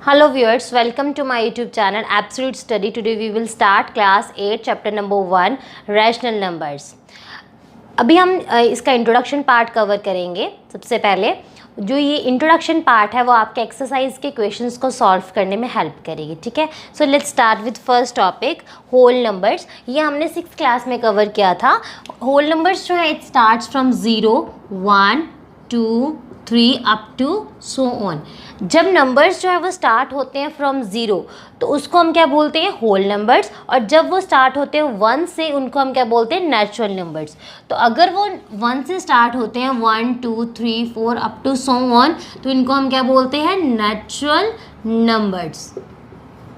Hello viewers, welcome to my YouTube channel Absolute Study. Today we will start class 8 chapter number 1 rational numbers. अभी हम इसका introduction part cover करेंगे। सबसे पहले जो ये इंट्रोडक्शन पार्ट है वो आपके एक्सरसाइज के क्वेश्चंस को सॉल्व करने में हेल्प करेगी, ठीक है। So let's start with first topic whole numbers. ये हमने 6th क्लास में कवर किया था। होल नंबर्स जो है it starts from 0, 1, 2, 3 up to so on. जब नंबर्स जो है वो स्टार्ट होते हैं फ्रॉम 0 तो उसको हम क्या बोलते हैं, होल नंबर्स। और जब वो स्टार्ट होते हैं 1 से उनको हम क्या बोलते हैं, नेचुरल नंबर्स। तो अगर वो 1 से स्टार्ट होते हैं 1, 2, 3, 4 अप टू सो ऑन तो इनको हम क्या बोलते हैं, नेचुरल नंबर्स,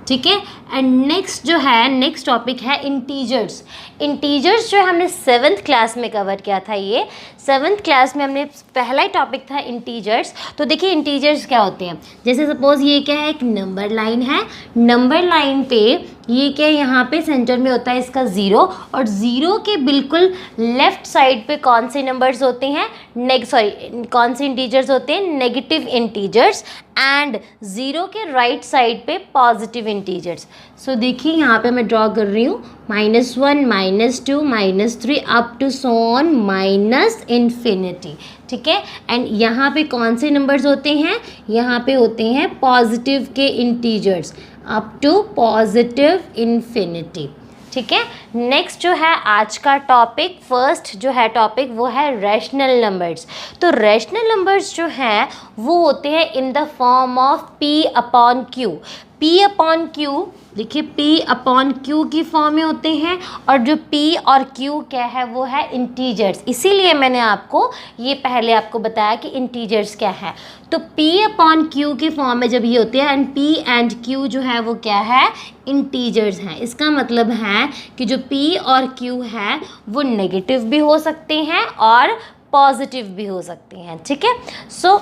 ठीक है। एंड नेक्स्ट जो है, नेक्स्ट टॉपिक है इंटीजर्स। इंटीजर्स जो है हमने 7th क्लास में कवर किया था। ये 7th क्लास में हमने पहला ही टॉपिक था इंटीजर्स। तो देखिए इंटीजर्स क्या होते हैं। जैसे सपोज ये क्या है, एक नंबर लाइन है। नंबर लाइन पे ये क्या है, यहाँ पे सेंटर में होता है इसका 0 और 0 के बिल्कुल लेफ्ट साइड पे कौन से नंबर्स होते हैं, कौन से इंटीजर्स होते हैं, नेगेटिव इंटीजर्स। एंड 0 के राइट साइड पे पॉजिटिव इंटीजर्स। सो देखिए यहाँ पे मैं ड्रॉ कर रही हूँ -1, -2, -3 up to so on minus infinity, ठीक है। एंड यहाँ पे कौन से नंबर्स होते हैं, यहाँ पे होते हैं पॉजिटिव के integers up to positive infinity, ठीक है। नेक्स्ट जो है आज का टॉपिक, फर्स्ट जो है टॉपिक वो है रैशनल नंबर्स। तो रैशनल नंबर्स जो हैं वो होते हैं in the form of P/Q। P/Q देखिए P/Q की फॉर्म में होते हैं और जो P और Q क्या है वो है इंटीजर्स। इसीलिए मैंने आपको ये पहले आपको बताया कि इंटीजर्स क्या है। तो P/Q की फॉर्म में जब ये होते हैं एंड P एंड Q जो है वो क्या है, इंटीजर्स हैं। इसका मतलब है कि जो P और Q है वो नेगेटिव भी हो सकते हैं और पॉजिटिव भी हो सकते हैं, ठीक है। सो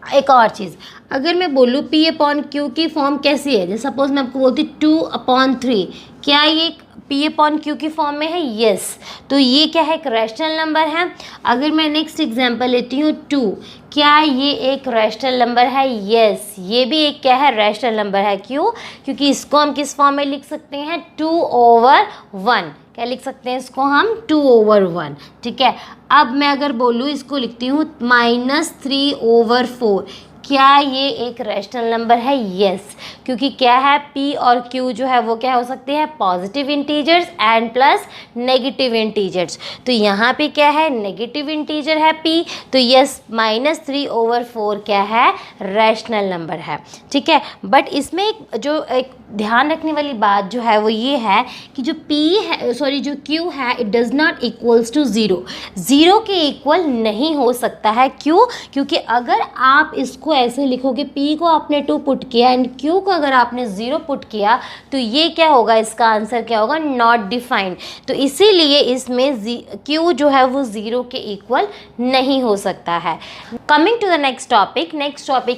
एक और चीज़, अगर मैं बोलूँ P/Q की फॉर्म कैसी है, जैसे सपोज मैं आपको बोलती 2/3, क्या ये P/Q की फॉर्म में है, यस। तो ये क्या है, एक रैशनल नंबर है। अगर मैं नेक्स्ट एग्जांपल लेती हूँ 2, क्या ये एक रैशनल नंबर है, यस। ये भी एक क्या है, रैशनल नंबर है। क्यों, क्योंकि इसको हम किस फॉर्म में लिख सकते हैं, 2/1। क्या लिख सकते हैं इसको हम, 2/1, ठीक है। अब मैं अगर बोलूँ इसको लिखती हूँ -3/4, क्या ये एक रैशनल नंबर है, यस। क्योंकि क्या है, P और Q जो है वो क्या हो सकते हैं, positive integers and plus negative integers. तो यहाँ पे क्या है, नेगेटिव इंटीजर है P, तो यस -3/4 क्या है, रैशनल नंबर है, ठीक है। बट इसमें एक ध्यान रखने वाली बात जो है वो ये है कि जो जो Q है it does not equals to 0 के इक्वल नहीं हो सकता है। क्यों, क्योंकि अगर आप इसको ऐसे लिखोगे, P को आपने 2 पुट किया एंड Q को अगर आपने 0 पुट किया तो ये क्या होगा, इसका आंसर क्या होगा, नॉट डिफाइंड। तो इसीलिए इसमें Q जो है वो 0 के इक्वल नहीं हो सकता है। Coming to the next topic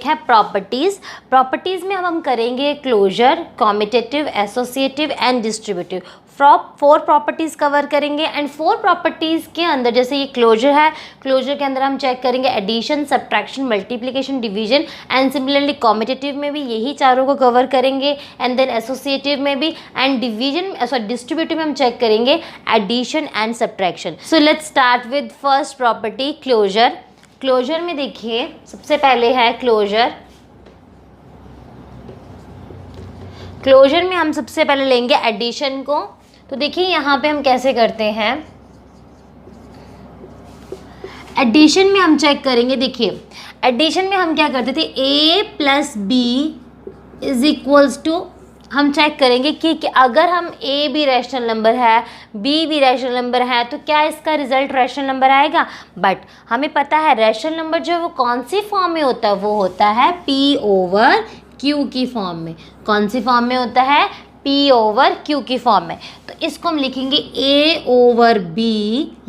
है प्रॉपर्टीज़। प्रॉपर्टीज़ में हम करेंगे closure, commutative, associative and distributive. 4 properties cover करेंगे एंड 4 प्रॉपर्टीज़ के अंदर, जैसे ये क्लोजर है, क्लोजर के अंदर हम चेक करेंगे addition, subtraction, multiplication, division. And similarly commutative में भी यही चारों को कवर करेंगे एंड देन एसोसिएटिव में भी, एंड डिस्ट्रीब्यूटिव में हम चेक करेंगे addition and subtraction. So let's start with first property, closure. Closure में देखिए सबसे पहले है क्लोजर। क्लोजर में हम सबसे पहले लेंगे एडिशन को। तो देखिए यहाँ पे हम कैसे करते हैं, एडिशन में हम चेक करेंगे। देखिए एडिशन में हम क्या करते थे, A + B = हम चेक करेंगे कि अगर हम A भी रैशनल नंबर है, B भी रैशनल नंबर है तो क्या इसका रिजल्ट रैशनल नंबर आएगा। बट हमें पता है रैशनल नंबर जो है वो कौन सी फॉर्म में होता है, वो होता है P/Q की फॉर्म में। कौन सी फॉर्म में होता है, P/Q की फॉर्म में। तो इसको हम लिखेंगे A/B,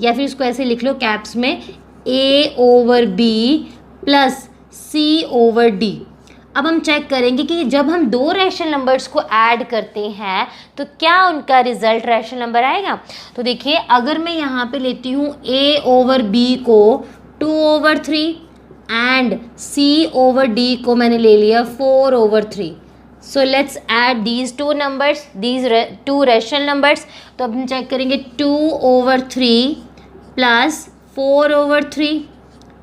या फिर इसको ऐसे लिख लो कैप्स में, A/B + C/D। अब हम चेक करेंगे कि जब हम 2 रैशनल नंबर्स को ऐड करते हैं तो क्या उनका रिजल्ट रैशनल नंबर आएगा। तो देखिए अगर मैं यहाँ पे लेती हूँ A/B को 2/3 एंड c ओवर d को मैंने ले लिया 4/3। So let's add these two numbers, these two rational numbers. तो अब हम चेक करेंगे 2/3 प्लस 4/3,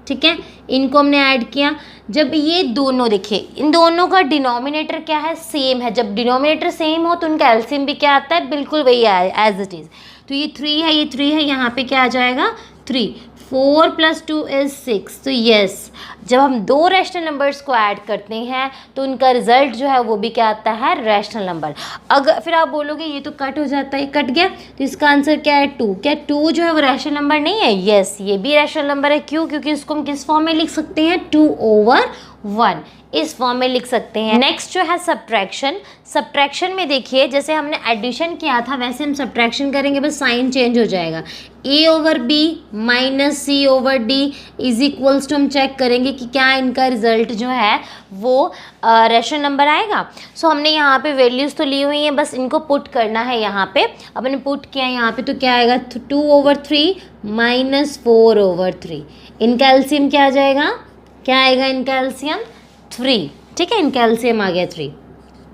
ठीक है, इनको हमने ऐड किया। जब ये दोनों देखिए, इन दोनों का डिनोमिनेटर क्या है, सेम है। जब डिनोमिनेटर सेम हो तो उनका एलसीएम भी क्या आता है, बिल्कुल वही है एज इट इज़। तो ये 3 है, ये 3 है, यहाँ पे क्या आ जाएगा 3। 4 + 2 = 6। तो यस, जब हम दो रैशनल नंबर्स को ऐड करते हैं तो उनका रिजल्ट जो है वो भी क्या आता है, रैशनल नंबर। अगर फिर आप बोलोगे ये तो कट हो जाता है, कट गया, तो इसका आंसर क्या है 2। क्या 2 जो है वो रैशनल नंबर नहीं है? यस, ये भी रैशनल नंबर है। क्यों? क्योंकि इसको हम किस फॉर्म में लिख सकते हैं, 2/1 इस फॉर्म में लिख सकते हैं। नेक्स्ट जो है सब्ट्रैक्शन। सब्ट्रैक्शन में देखिए, जैसे हमने एडिशन किया था वैसे हम सब्ट्रैक्शन करेंगे, बस साइन चेंज हो जाएगा। a/b minus c/d is equals to, हम चेक करेंगे कि क्या इनका रिजल्ट जो है वो रैशनल नंबर आएगा। सो हमने यहाँ पे वैल्यूज़ तो ली हुई हैं, बस इनको पुट करना है यहाँ पे। अब मैंने पुट किया यहाँ पे, तो क्या आएगा 2/3 माइनस 4/3। इनका एलसीएम क्या आ जाएगा, क्या आएगा इनका एलसीएम 3, ठीक है, इनका एलसीएम आ गया 3,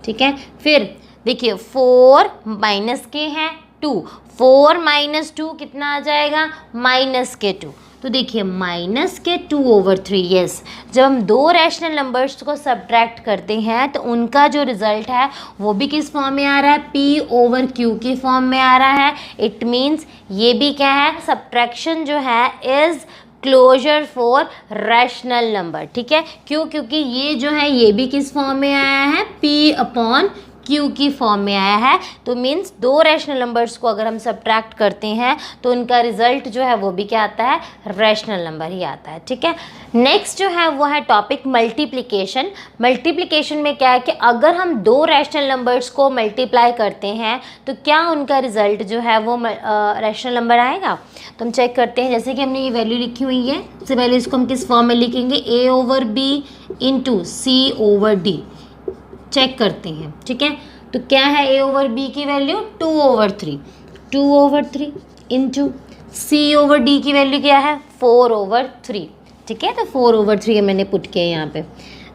ठीक है। फिर देखिए 4 माइनस के हैं 2, 4 - 2 कितना आ जाएगा, -2। तो देखिए -2/3। यस, जब हम दो रैशनल नंबर्स को सब्ट्रैक्ट करते हैं तो उनका जो रिजल्ट है वो भी किस फॉर्म में आ रहा है, P/Q के फॉर्म में आ रहा है। इट मीन्स ये भी क्या है, सब्ट्रैक्शन जो है is closure for rational number, ठीक है। क्यों? क्योंकि ये जो है ये भी किस फॉर्म में आया है, P/Q की फॉर्म में आया है। तो मीन्स दो रैशनल नंबर्स को अगर हम सब्ट्रैक्ट करते हैं तो उनका रिजल्ट जो है वो भी क्या आता है, रैशनल नंबर ही आता है, ठीक है। नेक्स्ट जो है वो है टॉपिक मल्टीप्लिकेशन। मल्टीप्लिकेशन में क्या है कि अगर हम दो रैशनल नंबर्स को मल्टीप्लाई करते हैं तो क्या उनका रिजल्ट जो है वो रैशनल नंबर आएगा। तो हम चेक करते हैं, जैसे कि हमने ये वैल्यू लिखी हुई है, सबसे पहले इसको हम किस फॉर्म में लिखेंगे, a/b × c/d। चेक करते हैं, ठीक है। तो क्या है a/b की वैल्यू 2/3, 2/3 × c/d की वैल्यू क्या है 4/3, ठीक है। तो 4/3 मैंने पुट किया यहाँ पे।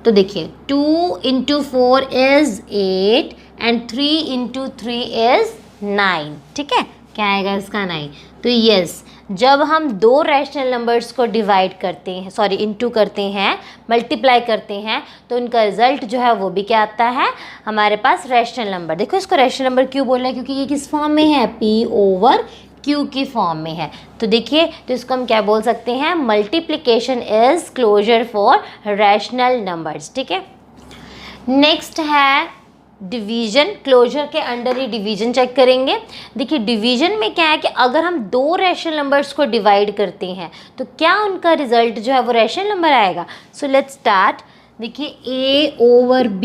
तो देखिए 2 × 4 = 8 एंड 3 × 3 = 9, ठीक है। क्या आएगा इसका 9। तो यस, जब हम दो रैशनल नंबर्स को डिवाइड करते हैं, सॉरी इनटू करते हैं, मल्टीप्लाई करते हैं, तो उनका रिजल्ट जो है वो भी क्या आता है हमारे पास, रैशनल नंबर। देखो इसको रैशनल नंबर क्यों बोल रहे हैं, क्योंकि ये किस फॉर्म में है, P/Q की फॉर्म में है। तो देखिए, तो इसको हम क्या बोल सकते हैं, multiplication is closure for rational numbers, ठीक है। नेक्स्ट है डिवीजन। क्लोजर के अंडर ही डिवीजन चेक करेंगे। देखिए डिवीजन में क्या है कि अगर हम दो रैशनल नंबर्स को डिवाइड करते हैं तो क्या उनका रिजल्ट जो है वो रैशनल नंबर आएगा। सो लेट्स स्टार्ट। देखिए a/b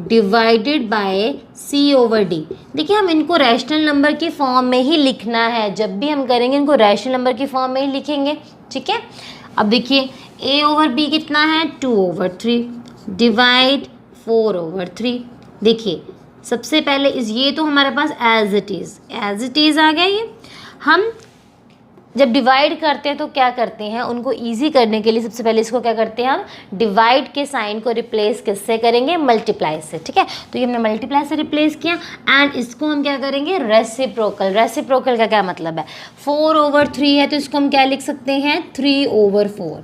डिवाइडेड बाय c/d। देखिए हम इनको रैशनल नंबर की फॉर्म में ही लिखना है, जब भी हम करेंगे इनको रैशनल नंबर की फॉर्म में ही लिखेंगे, ठीक है। अब देखिए a/b कितना है 2/3 डिवाइड 4/3। देखिए सबसे पहले ये तो हमारे पास एज इट इज़ आ गया। ये हम जब डिवाइड करते हैं तो क्या करते हैं, उनको इजी करने के लिए सबसे पहले इसको क्या करते हैं, हम डिवाइड के साइन को रिप्लेस किससे करेंगे, मल्टीप्लाई से, ठीक है। तो ये हमने मल्टीप्लाई से रिप्लेस किया एंड इसको हम क्या करेंगे, रेसिप्रोकल। रेसिप्रोकल का क्या मतलब है, 4/3 है तो इसको हम क्या लिख सकते हैं 3/4।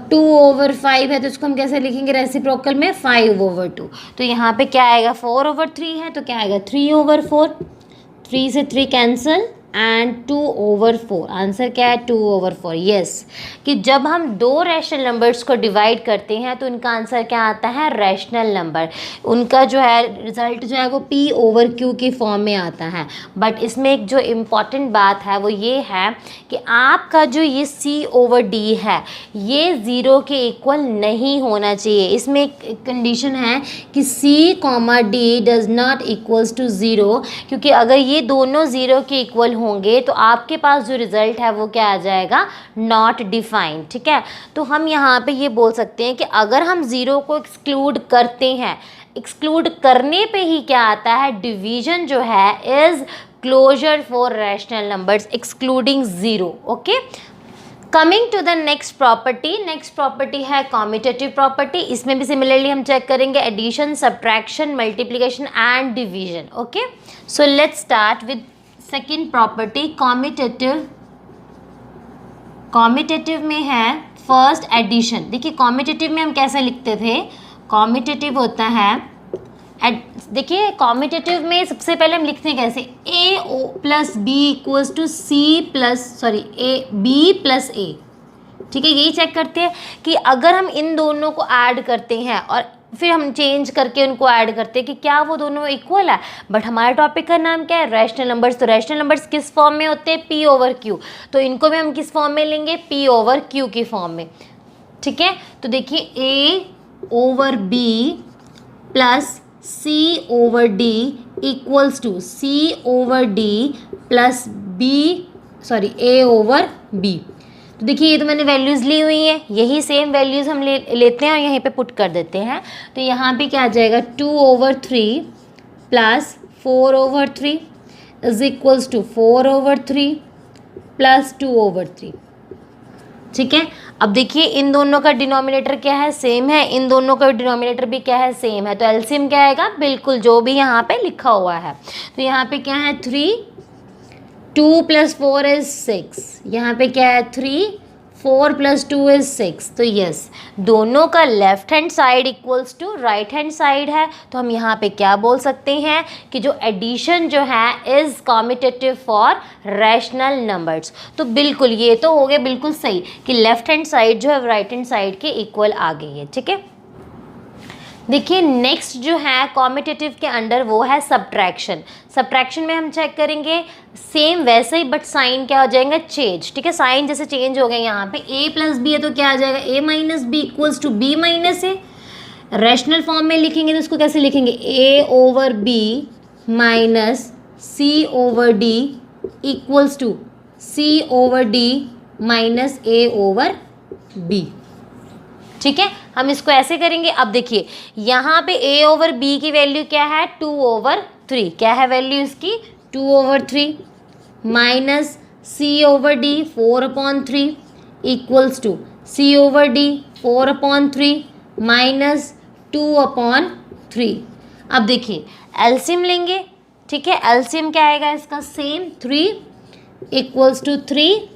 2/5 है तो इसको हम कैसे लिखेंगे रेसिप्रोकल में 5/2। तो यहाँ पे क्या आएगा 4/3 है तो क्या आएगा 3/4। 3 से 3 कैंसिल एंड 2/4। आंसर क्या है 2/4। यस, कि जब हम दो रैशनल नंबर्स को डिवाइड करते हैं तो उनका आंसर क्या आता है, रैशनल नंबर। उनका जो है रिजल्ट जो है वो P/Q की फॉर्म में आता है। बट इसमें एक जो इम्पॉर्टेंट बात है वो ये है कि आपका जो ये C/D है ये ज़ीरो के इक्वल नहीं होना चाहिए। इसमें एक कंडीशन है कि C/D does not equals to zero, क्योंकि अगर ये दोनों ज़ीरो के इक्वल होंगे तो आपके पास जो रिजल्ट है वो क्या आ जाएगा, नॉट डिफाइंड, ठीक है। तो हम यहाँ पे ये बोल सकते हैं कि अगर हम ज़ीरो को एक्सक्लूड करते हैं, एक्सक्लूड करने पे ही क्या आता है, डिवीजन जो है is closure for rational numbers excluding zero, okay. Coming to the next property है कॉम्यूटेटिव प्रॉपर्टी। इसमें भी सिमिलरली हम चेक करेंगे addition, subtraction, multiplication and division. Okay, so let's start with second property commutative. Commutative में है first edition. देखिए commutative में हम कैसे लिखते थे, कॉम्यूटेटिव होता है, देखिए कॉम्यूटेटिव में सबसे पहले हम लिखते हैं कैसे, a o plus b equals to c plus a b plus a. ठीक है, यही चेक करते हैं कि अगर हम इन दोनों को ऐड करते हैं और फिर हम चेंज करके उनको ऐड करते हैं कि क्या वो दोनों इक्वल है। बट हमारे टॉपिक का नाम क्या है, रैशनल नंबर्स। तो रैशनल नंबर्स किस फॉर्म में होते हैं, पी ओवर क्यू। तो इनको भी हम किस फॉर्म में लेंगे, पी ओवर क्यू की फॉर्म में। ठीक है, तो देखिए a over B plus C over d equals to c over D plus a over b. तो देखिए ये तो मैंने वैल्यूज़ ली हुई हैं, यही सेम वैल्यूज़ हम लेते हैं और यहीं पे पुट कर देते हैं। तो यहाँ पे क्या आ जाएगा, 2/3 plus 4/3 is equals to 4/3 plus 2/3। ठीक है, अब देखिए इन दोनों का डिनोमिनेटर क्या है, सेम है, इन दोनों का डिनोमिनेटर भी क्या है, सेम है। तो एलसीएम क्या आएगा, बिल्कुल जो भी यहाँ पे लिखा हुआ है। तो यहाँ पे क्या है 3, 2 + 4 इज 6। यहाँ पे क्या है 3, 4 + 2 इज 6। तो यस, दोनों का left hand side equals to right hand side है। तो हम यहाँ पे क्या बोल सकते हैं कि जो एडिशन जो है is commutative for rational numbers. तो बिल्कुल ये तो हो गया बिल्कुल सही कि लेफ्ट हैंड साइड जो है राइट हैंड साइड के इक्वल आ गई है। ठीक है, देखिए नेक्स्ट जो है कॉम्यूटेटिव के अंडर वो है सब्ट्रैक्शन। सब्ट्रैक्शन में हम चेक करेंगे सेम वैसे ही, बट साइन क्या हो जाएगा, चेंज। ठीक है, साइन जैसे चेंज हो गए, यहाँ पे a + b है तो क्या आ जाएगा, a - b equals to b - a। Rational form में लिखेंगे तो इसको कैसे लिखेंगे, a over b minus c over d equals to c over d minus a over b। ठीक है, हम इसको ऐसे करेंगे। अब देखिए यहाँ पे a ओवर b की वैल्यू क्या है, 2/3। क्या है वैल्यू इसकी, 2/3 minus c over d 4/3 equals to c over d 4/3 minus 2/3। अब देखिए एलसीएम लेंगे। ठीक है, एलसीएम क्या आएगा इसका, same 3 equals to 3,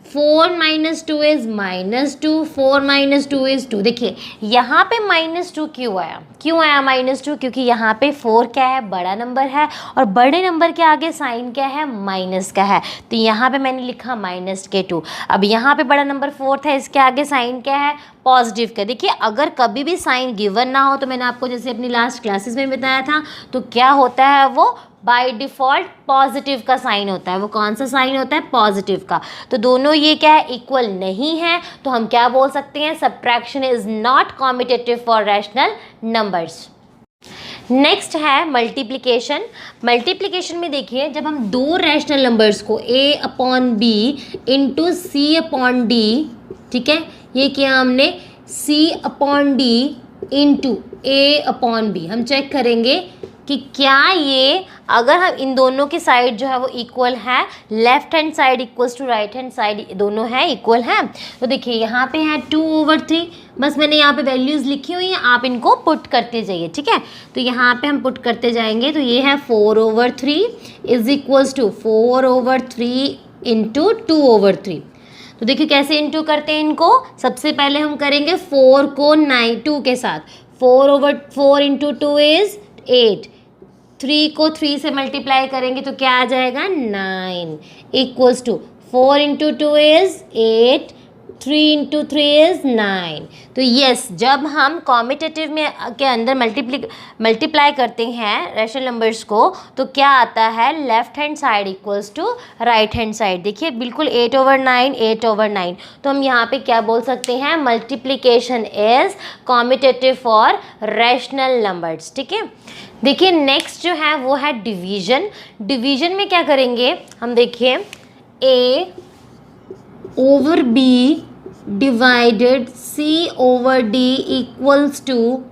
4 - 2 is -2, 4 - 2 is 2। देखिए यहाँ पे -2 क्यों आया -2, क्योंकि यहाँ पे 4 क्या है, बड़ा नंबर है, और बड़े नंबर के आगे साइन क्या है, माइनस का है। तो यहाँ पे मैंने लिखा -2। अब यहाँ पे बड़ा नंबर 4 था, इसके आगे साइन क्या है, पॉजिटिव का। देखिए अगर कभी भी साइन गिवन ना हो तो मैंने आपको जैसे अपनी लास्ट क्लासेस में बताया था, तो क्या होता है, वो बाय डिफ़ॉल्ट पॉजिटिव का साइन होता है। वो कौन सा साइन होता है, पॉजिटिव का। तो दोनों ये क्या है, इक्वल नहीं है। तो हम क्या बोल सकते हैं, subtraction is not commutative for rational numbers. Next है मल्टीप्लिकेशन। मल्टीप्लिकेशन में देखिए जब हम दो रैशनल नंबर्स को a/b इंटू c/d, ठीक है, ये किया हमने c/d इंटू a/b। हम चेक करेंगे कि क्या ये, अगर हम इन दोनों की साइड जो है वो इक्वल है, left hand side equals to right hand side, दोनों है इक्वल है। तो देखिए यहाँ पे है 2/3, बस मैंने यहाँ पे वैल्यूज़ लिखी हुई हैं, आप इनको पुट करते जाइए। ठीक है, तो यहाँ पे हम पुट करते जाएंगे। तो ये है 4/3 इज इक्वल्स टू 4/3 इंटू 2/3। तो देखिए कैसे इंटू करते हैं इनको, सबसे पहले हम करेंगे 4 को 2 के साथ, 4/4 इंटू 2 इज़ 8, 3 को 3 से मल्टीप्लाई करेंगे तो क्या आ जाएगा, 9 equals to 4 into 2 is 8, 3 into 3 is 9। तो यस, जब हम कॉम्यूटेटिव में के अंदर मल्टीप्लाई करते हैं रैशनल नंबर्स को, तो क्या आता है, left hand side equals to right hand side. देखिए बिल्कुल 8/9, 8/9। तो हम यहाँ पे क्या बोल सकते हैं, multiplication is commutative for rational numbers. ठीक है, देखिए नेक्स्ट जो है वो है डिवीजन। डिवीजन में क्या करेंगे हम, देखिए a over b divided c over d equals to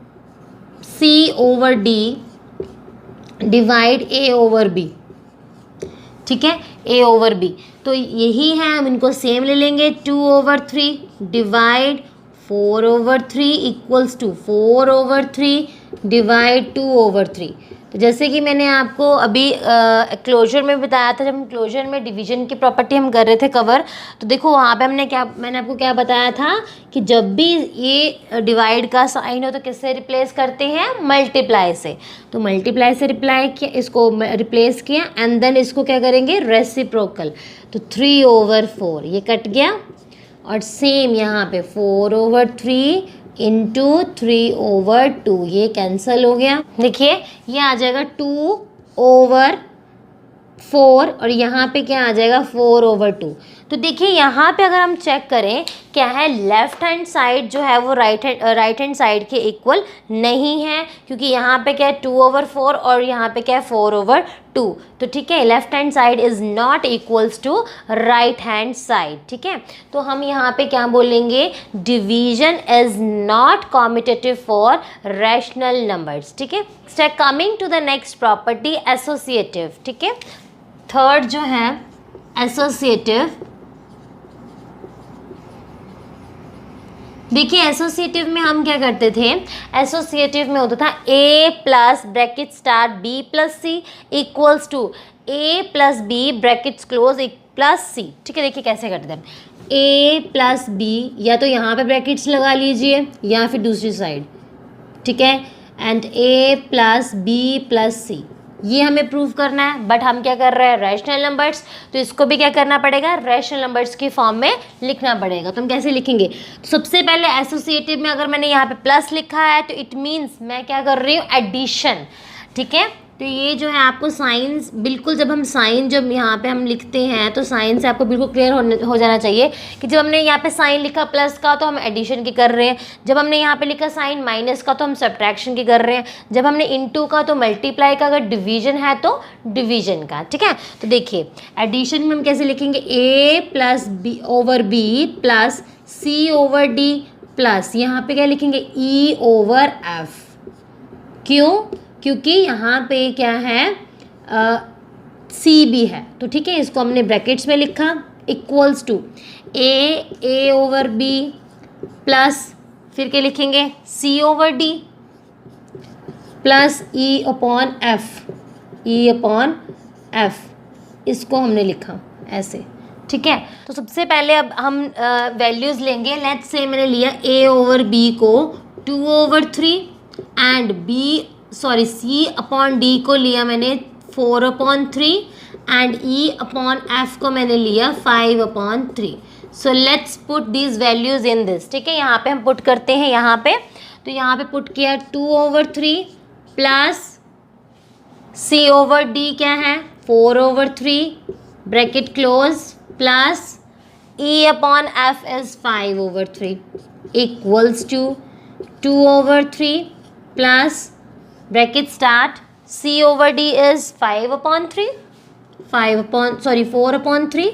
c over d divide a over b। ठीक है, a ओवर b। तो यही है, हम इनको सेम ले लेंगे, 2/3 डिवाइड 4/3 इक्वल्स टू 4/3 डिवाइड 2/3। तो जैसे कि मैंने आपको अभी क्लोजर में बताया था, जब हम क्लोजर में डिवीजन की प्रॉपर्टी हम कर रहे थे कवर, तो देखो वहाँ पे मैंने आपको क्या बताया था कि जब भी ये डिवाइड का साइन हो तो किससे रिप्लेस करते हैं, मल्टीप्लाई से। तो मल्टीप्लाई से रिप्लाई किया, इसको रिप्लेस किया एंड देन इसको क्या करेंगे, रेसिप्रोकल। तो 3/4 ये कट गया, और सेम यहाँ पे 4/3 इंटू 3/2 ये कैंसिल हो गया। देखिए ये आ जाएगा 2/4 और यहाँ पे क्या आ जाएगा 4/2। तो देखिए यहाँ पे अगर हम चेक करें क्या है, लेफ्ट हैंड साइड जो है वो राइट हैंड साइड के इक्वल नहीं है, क्योंकि यहाँ पे क्या है 2/4 और यहाँ पे क्या है 4/2। तो ठीक है, left hand side is not equals to right hand side. ठीक है, तो हम यहाँ पे क्या बोलेंगे, division is not commutative for rational numbers. ठीक है, coming to the next property, associative. ठीक है, थर्ड जो है एसोसिएटिव। देखिए एसोसिएटिव में हम क्या करते थे, एसोसिएटिव में होता था a plus bracket start b plus c equals to a plus b brackets close plus c. ठीक है, देखिए कैसे करते हैं, a प्लस बी, या तो यहाँ पे ब्रैकेट्स लगा लीजिए या फिर दूसरी साइड। ठीक है, and a plus b plus c, ये हमें प्रूव करना है, बट हम क्या कर रहे हैं, रैशनल नंबर्स, तो इसको भी क्या करना पड़ेगा, रैशनल नंबर्स की फॉर्म में लिखना पड़ेगा। तो हम कैसे लिखेंगे, तो सबसे पहले एसोसिएटिव में अगर मैंने यहाँ पे प्लस लिखा है तो इट मीन्स मैं क्या कर रही हूँ, एडिशन। ठीक है, तो ये जो है आपको साइंस बिल्कुल, जब हम साइन जब यहाँ पे हम लिखते हैं तो साइन से आपको बिल्कुल क्लियर हो जाना चाहिए कि जब हमने यहाँ पे साइन लिखा प्लस का तो हम एडिशन की कर रहे हैं, जब हमने यहाँ पे लिखा साइन माइनस का तो हम सब्ट्रैक्शन की कर रहे हैं, जब हमने इनटू का तो मल्टीप्लाई का, अगर डिवीजन है तो डिवीजन का। ठीक है, तो देखिए एडिशन में हम कैसे लिखेंगे, a plus B over B plus C over D plus यहाँ पे क्या लिखेंगे, e ओवर f। क्यों, क्योंकि यहाँ पे क्या है, सी भी है, तो ठीक है इसको हमने ब्रैकेट्स में लिखा, equals to a over B plus फिर क्या लिखेंगे, c over d plus e upon f, इसको हमने लिखा ऐसे। ठीक है, तो सबसे पहले अब हम वैल्यूज़ लेंगे। लेट्स से मैंने लिया a ओवर b को 2/3 एंड c अपॉन d को लिया मैंने 4/3 एंड e अपॉन f को मैंने लिया 5/3। So let's put these values in this. ठीक है, यहाँ पे हम पुट करते हैं, यहाँ पे तो यहाँ पे पुट किया 2/3 प्लस c ओवर d क्या है 4/3 bracket close plus e upon f is 5/3 equals to 2/3 plus bracket start c over d is 4/3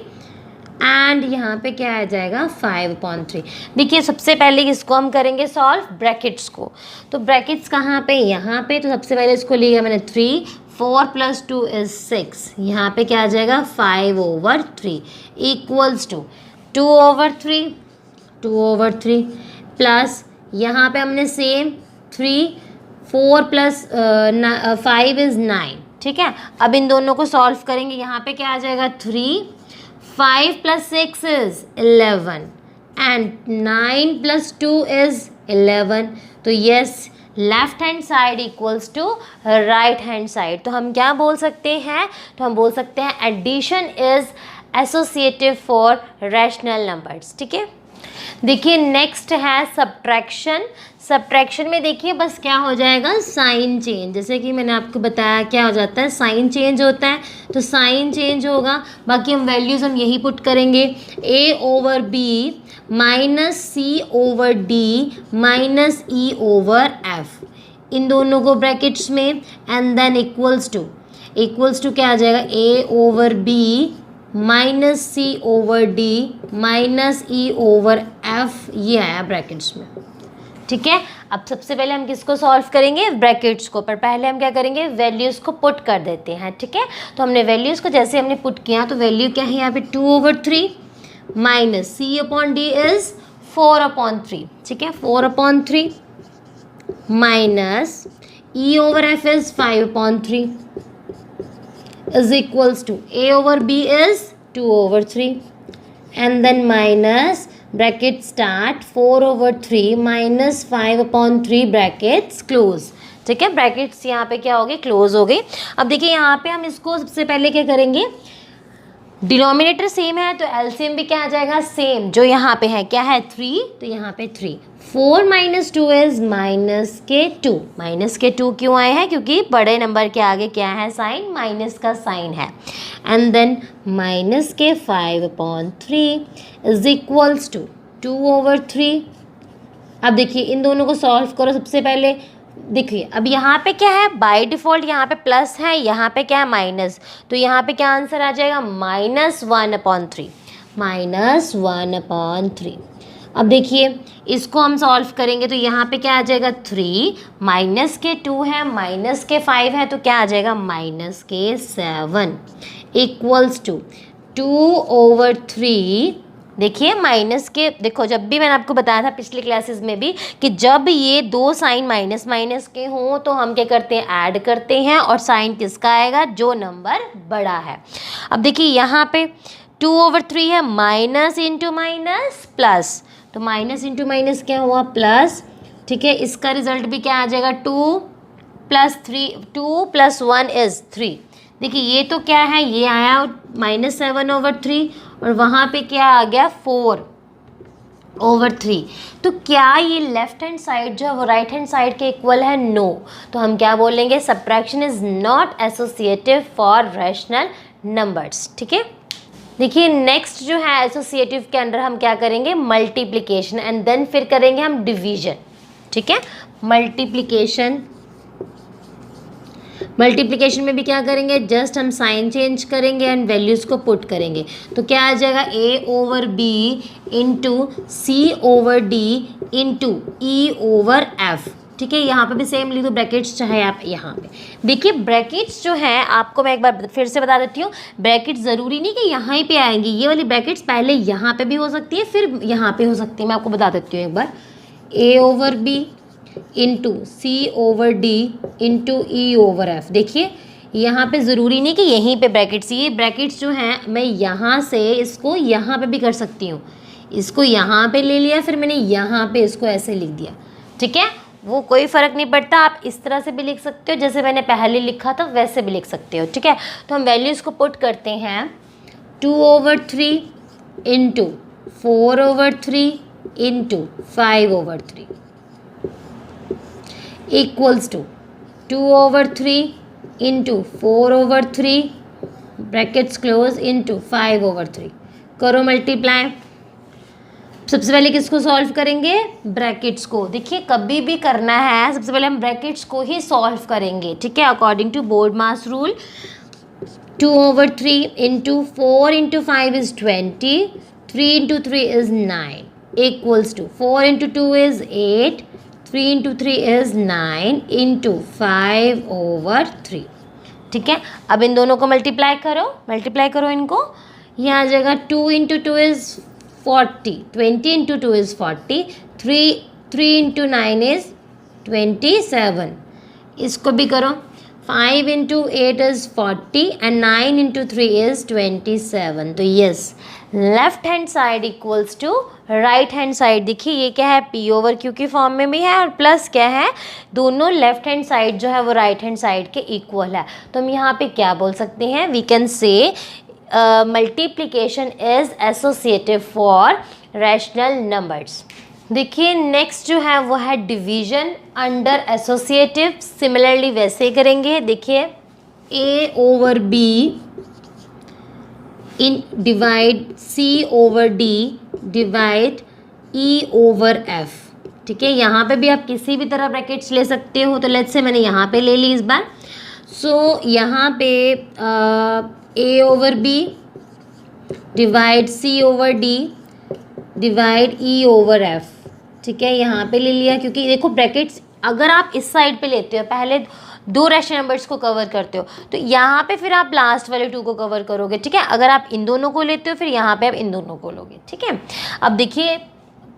and यहाँ पे क्या आ जाएगा 5/3। देखिए सबसे पहले इसको हम करेंगे सॉल्व ब्रैकेट्स को, तो ब्रैकेट्स कहाँ पे, यहाँ पे, तो सबसे पहले इसको लिया मैंने 3, 4 + 2 इज 6, यहाँ पे क्या आ जाएगा 5/3 इक्वल्स टू 2/3 प्लस यहाँ पे हमने सेम 3, 4 + 5 इज 9। ठीक है, अब इन दोनों को सॉल्व करेंगे, यहाँ पे क्या आ जाएगा 3, 5 + 6 is 11 and 9 + 2 is 11। तो yes, left hand side equals to right hand side. तो हम क्या बोल सकते हैं, तो हम बोल सकते हैं addition is associative for rational numbers. ठीक है, देखिए नेक्स्ट है सब्ट्रैक्शन। सब्ट्रैक्शन में देखिए बस क्या हो जाएगा, साइन चेंज, जैसे कि मैंने आपको बताया क्या हो जाता है, साइन चेंज होता है, तो साइन चेंज होगा, बाकी हम वैल्यूज़ हम यही पुट करेंगे, a over b minus c over d minus e over f, इन दोनों को ब्रैकेट्स में एंड देन इक्वल्स टू क्या आ जाएगा, a over b minus C over D minus E over F, ये आया ब्रैकेट्स में। ठीक है, अब सबसे पहले हम किसको सॉल्व करेंगे, ब्रैकेट्स को, पर पहले हम क्या करेंगे, वैल्यूज़ को पुट कर देते हैं, ठीक है। तो हमने वैल्यूज़ को जैसे हमने पुट किया तो वैल्यू क्या है यहाँ पे 2/3 माइनस C/D इज 4/3, ठीक है, 4/3 minus E/F is 5/3 is equals to A/B is 2/3 and then minus bracket start 4/3 minus 5/3 brackets close, ठीक है। ब्रैकेट्स यहाँ पे क्या हो गए, क्लोज हो गए। अब देखिए यहाँ पे हम इसको सबसे पहले क्या करेंगे, डिनोमिनेटर सेम है तो एलसीएम भी क्या आ जाएगा, सेम। जो यहाँ पे है क्या है 3, तो यहाँ पे 3। 4 - 2 इज -2। -2 क्यों आए हैं, क्योंकि बड़े नंबर के आगे क्या है, साइन, माइनस का साइन है। And then -5/3 is equals to 2/3। अब देखिए इन दोनों को सॉल्व करो। सबसे पहले देखिए अब यहाँ पे क्या है, बाय डिफ़ॉल्ट यहाँ पे प्लस है, यहाँ पे क्या है माइनस, तो यहाँ पे क्या आंसर आ जाएगा, -1/3, -1/3। अब देखिए इसको हम सॉल्व करेंगे तो यहाँ पे क्या आ जाएगा 3, -2 है, -5 है, तो क्या आ जाएगा -7 इक्वल्स टू 2/3। देखिए माइनस के, देखो जब भी मैंने आपको बताया था पिछले क्लासेस में भी कि जब ये दो साइन माइनस माइनस के हों तो हम क्या करते हैं, ऐड करते हैं, और साइन किसका आएगा, जो नंबर बड़ा है। अब देखिए यहाँ पे 2/3 है, माइनस इंटू माइनस प्लस, तो माइनस इंटू माइनस क्या हुआ, प्लस, ठीक है। इसका रिजल्ट भी क्या आ जाएगा, 2 + 1 इज़ 3। देखिए ये तो क्या है, ये आया -7/3 और वहाँ पे क्या आ गया 4/3। तो क्या ये लेफ्ट हैंड साइड जो है वो राइट हैंड साइड के इक्वल है, नो। तो हम क्या बोलेंगे, subtraction is not associative for rational numbers, ठीक है। देखिए नेक्स्ट जो है एसोसिएटिव के अंदर हम क्या करेंगे, मल्टीप्लिकेशन, एंड देन फिर करेंगे हम डिवीजन, ठीक है। मल्टीप्लिकेशन में भी क्या करेंगे, जस्ट हम साइन चेंज करेंगे एंड वैल्यूज़ को पुट करेंगे। तो क्या आ जाएगा, A/B into C/D into E/F, ठीक है। यहाँ पे भी सेम लिख दो ब्रैकेट्स, चाहे आप यहाँ पे देखिए ब्रैकेट्स जो है, आपको मैं एक बार फिर से बता देती हूँ, ब्रैकेट्स ज़रूरी नहीं कि यहाँ ही पे आएंगी, ये वाली ब्रैकेट्स पहले यहाँ पे भी हो सकती है, फिर यहाँ पे हो सकती है। मैं आपको बता देती हूँ एक बार, A/B into C/D into E/F। देखिए यहाँ पे ज़रूरी नहीं कि यहीं पे ब्रैकेट्स, ये ब्रैकेट्स जो हैं मैं यहाँ से इसको यहाँ पे भी कर सकती हूँ, इसको यहाँ पे ले लिया, फिर मैंने यहाँ पे इसको ऐसे लिख दिया, ठीक है। वो कोई फ़र्क नहीं पड़ता, आप इस तरह से भी लिख सकते हो, जैसे मैंने पहले लिखा था वैसे भी लिख सकते हो, ठीक है। तो हम वैल्यूज़ को पुट करते हैं, 2/3 into 4/3 into 5/3 equals to 2/3 into 4/3 brackets close into 5/3। करो मल्टीप्लाई। सबसे पहले किसको सॉल्व करेंगे, ब्रैकेट्स को। देखिए कभी भी करना है सबसे पहले हम ब्रैकेट्स को ही सॉल्व करेंगे, ठीक है, according to BODMAS rule. 2/3 into 4 into 5 is 20, 3 into 3 is 9 equals to 4 into 2 is 8, 3 into 3 is 9 into 5/3, ठीक है। अब इन दोनों को मल्टीप्लाई करो इनको, ये आ जाएगा 2 into 2 is 40, 20 into 2 is 40, 3 into 9 is 27। इसको भी करो, 5 into 8 is 40 and 9 into 3 is 27। तो yes, left hand side equals to right hand side. देखिए ये क्या है, P/Q की फॉर्म में भी है, और प्लस क्या है, दोनों लेफ्ट हैंड साइड जो है वो राइट हैंड साइड के इक्वल है। तो हम यहाँ पे क्या बोल सकते हैं, we can say multiplication is associative for rational numbers. देखिए नेक्स्ट जो है वो है डिवीजन अंडर एसोसिएटिव। सिमिलरली वैसे ही करेंगे। देखिए A/B इन डिवाइड C/D डिवाइड E/F, ठीक है। यहाँ पे भी आप किसी भी तरह ब्रैकेट्स ले सकते हो, तो लेट्स से मैंने यहाँ पे ले ली इस बार। सो यहाँ पे A/B divide C/D divide E/F, ठीक है, यहाँ पे ले लिया, क्योंकि देखो ब्रैकेट्स अगर आप इस साइड पे लेते हो, पहले दो रैशनल नंबर्स को कवर करते हो, तो यहाँ पे फिर आप लास्ट वाले 2 को कवर करोगे, ठीक है। अगर आप इन दोनों को लेते हो फिर यहाँ पे आप इन दोनों को लोगे, ठीक है। अब देखिए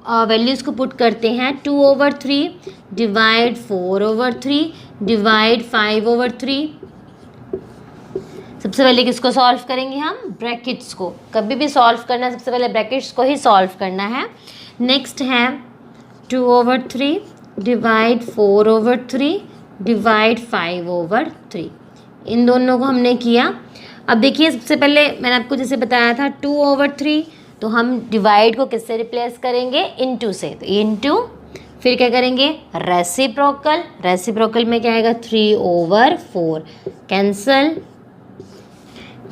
वैल्यूज़ को पुट करते हैं। 2/3 डिवाइड 4/3 डिवाइड 5/3। सबसे पहले किसको सॉल्व करेंगे हम? ब्रैकेट्स को। कभी भी सॉल्व करना है सबसे पहले ब्रैकेट्स को ही सॉल्व करना है। नेक्स्ट है 2/3 डिवाइड 4/3 डिवाइड 5/3। इन दोनों को हमने किया। अब देखिए सबसे पहले मैंने आपको जैसे बताया था 2/3, तो हम डिवाइड को किससे रिप्लेस करेंगे? इनटू से। तो इनटू फिर क्या करेंगे? रेसिप्रोकल। रेसिप्रोकल में क्या आएगा? 3/4 कैंसल।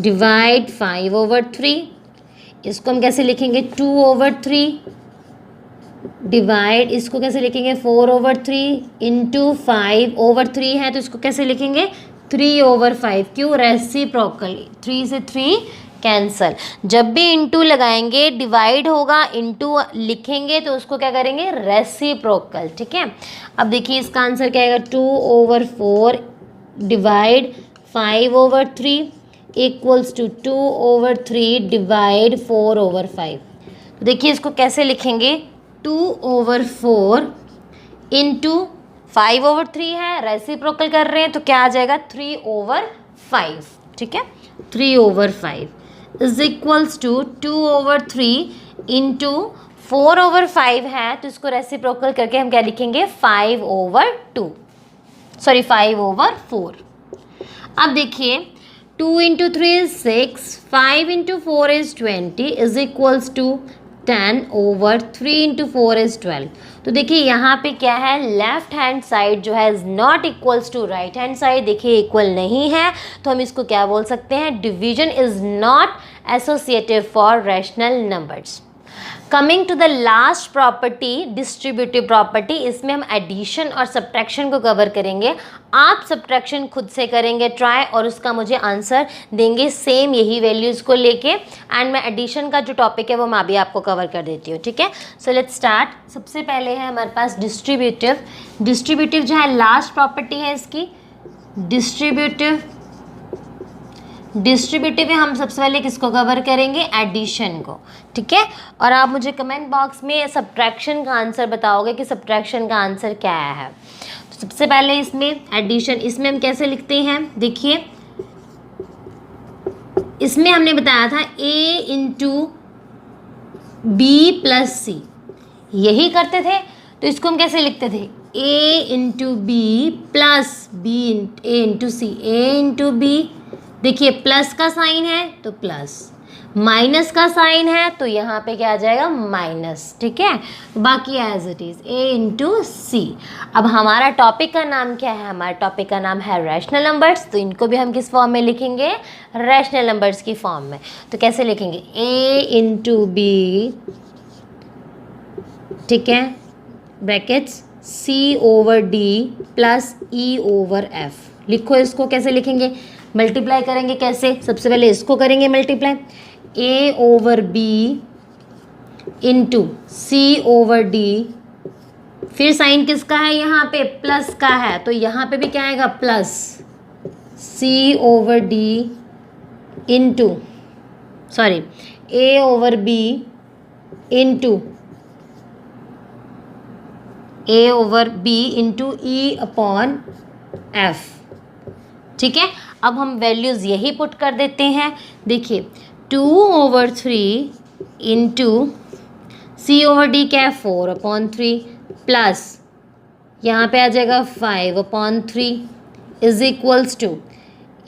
डिवाइड 5/3, इसको हम कैसे लिखेंगे? 2/3 डिवाइड, इसको कैसे लिखेंगे? 4/3 इंटू 5/3 है तो इसको कैसे लिखेंगे? 3/5। क्यों? रेसिप्रोकल। 3 से 3 कैंसल। जब भी इंटू लगाएंगे, डिवाइड होगा, इंटू लिखेंगे तो उसको क्या करेंगे? रेसिप्रोकल, ठीक है। अब देखिए इसका आंसर क्या आएगा? 2/4 डिवाइड 5/3 इक्वल्स टू 2/3 डिवाइड 4/5। तो देखिए इसको कैसे लिखेंगे? 2/4 इंटू 5/3 है, रेसिप्रोकल कर रहे हैं तो क्या आ जाएगा? 3/5, ठीक है। 3/5 इज इक्वल्स टू 2/3 इंटू 4/5 है तो इसको रेसिप्रोकल करके हम क्या लिखेंगे? 5/2, सॉरी 5/4। अब देखिए 2 into 3 is 6, 5 into 4 is 20 is equals to 10/3 into 4 is 12। तो देखिए यहाँ पे क्या है? लेफ्ट हैंड साइड जो है is not equals to right hand side. देखिए इक्वल नहीं है तो हम इसको क्या बोल सकते हैं? Division is not associative for rational numbers. Coming to the last property, distributive property, इसमें हम एडिशन और सब्ट्रैक्शन को कवर करेंगे। आप सब्ट्रैक्शन खुद से करेंगे ट्राई और उसका मुझे आंसर देंगे सेम यही वैल्यूज़ को लेके, एंड मैं एडिशन का जो टॉपिक है वो मैं अभी आपको कवर कर देती हूँ, ठीक है। So let's start. सबसे पहले है हमारे पास डिस्ट्रीब्यूटिव। डिस्ट्रीब्यूटिव जो है लास्ट प्रॉपर्टी है इसकी, डिस्ट्रीब्यूटिव। डिस्ट्रीब्यूटिव में हम सबसे पहले किसको कवर करेंगे? एडिशन को, ठीक है। और आप मुझे कमेंट बॉक्स में सब्ट्रैक्शन का आंसर बताओगे कि सब्ट्रैक्शन का आंसर क्या है। तो सबसे पहले इसमें एडिशन, इसमें हम कैसे लिखते हैं? देखिए इसमें हमने बताया था a इंटू बी प्लस सी, यही करते थे। तो इसको हम कैसे लिखते थे? a into b plus b a into c. a into b, देखिए प्लस का साइन है तो प्लस, माइनस का साइन है तो यहाँ पे क्या आ जाएगा? माइनस, ठीक है। बाकी as it is a into c. अब हमारा टॉपिक का नाम क्या है? हमारे टॉपिक का नाम है रैशनल नंबर्स, तो इनको भी हम किस फॉर्म में लिखेंगे? रैशनल नंबर्स की फॉर्म में। तो कैसे लिखेंगे? a इंटू बी, ठीक है, ब्रैकेट्स c/d प्लस e/f। लिखो इसको कैसे लिखेंगे? मल्टीप्लाई करेंगे कैसे? सबसे पहले इसको करेंगे मल्टीप्लाई, a/b इंटू c/d। फिर साइन किसका है? यहाँ पे प्लस का है तो यहाँ पे भी क्या आएगा? Plus c/d into, sorry a/b into a/b into e/f, ठीक है। अब हम वैल्यूज़ यही पुट कर देते हैं। देखिए 2/3 इंटू c/d क्या है? 4/3 प्लस यहाँ पे आ जाएगा 5/3 इज इक्वल्स टू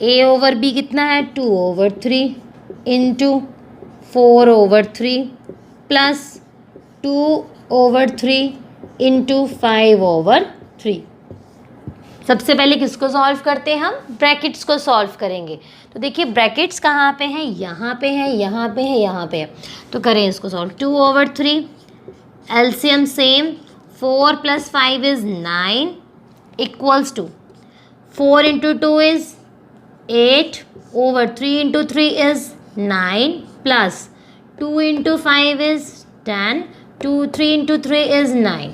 a/b कितना है? 2/3 इंटू 4/3 प्लस 2/3 इंटू 5/3। सबसे पहले किसको सॉल्व करते हैं हम? ब्रैकेट्स को सॉल्व करेंगे। तो देखिए ब्रैकेट्स कहाँ पे हैं? यहाँ पे है, यहाँ पे है, यहाँ पे है। तो करें इसको solve. 2/3 LCM same, 4 + 5 is 9 equals to 4 into 2 is 8/3 into 3 is 9 plus 2 into 5 is 10, 3 into 3 is 9।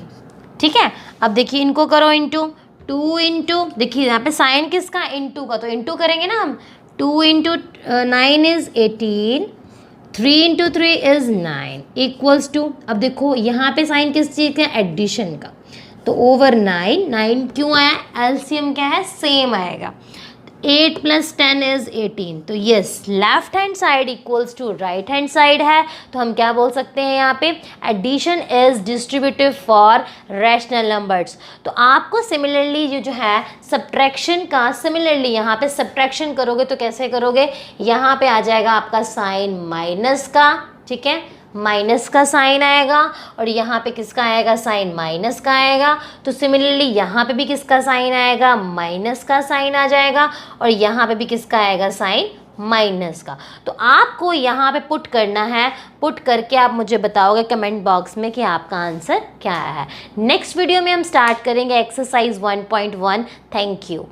ठीक है। अब देखिए इनको करो इंटू, 2 इंटू, देखिए यहाँ पे साइन किसका, इंटू का, तो इंटू करेंगे ना हम। 2 into 9 is 18, 3 into 3 is 9 equals to, अब देखो यहाँ पे साइन किस चीज़ का, एडिशन का, तो ओवर 9, 9 क्यों आया, एलसीएम क्या है, सेम आएगा। 8 प्लस 10 इज़ 18, तो yes left hand side equals to right hand side है, तो हम क्या बोल सकते हैं यहाँ पे, addition is distributive for rational numbers. तो आपको सिमिलरली ये जो है सब्ट्रैक्शन का, सिमिलरली यहाँ पे सब्ट्रैक्शन करोगे तो कैसे करोगे, यहाँ पे आ जाएगा आपका साइन माइनस का, ठीक है, माइनस का साइन आएगा, और यहाँ पे किसका आएगा, साइन माइनस का आएगा। तो सिमिलरली यहाँ पे भी किसका साइन आएगा, माइनस का साइन आ जाएगा, और यहाँ पे भी किसका आएगा, साइन माइनस का। तो आपको यहाँ पे पुट करना है, पुट करके आप मुझे बताओगे कमेंट बॉक्स में कि आपका आंसर क्या है। नेक्स्ट वीडियो में हम स्टार्ट करेंगे एक्सरसाइज 1.1। Thank you.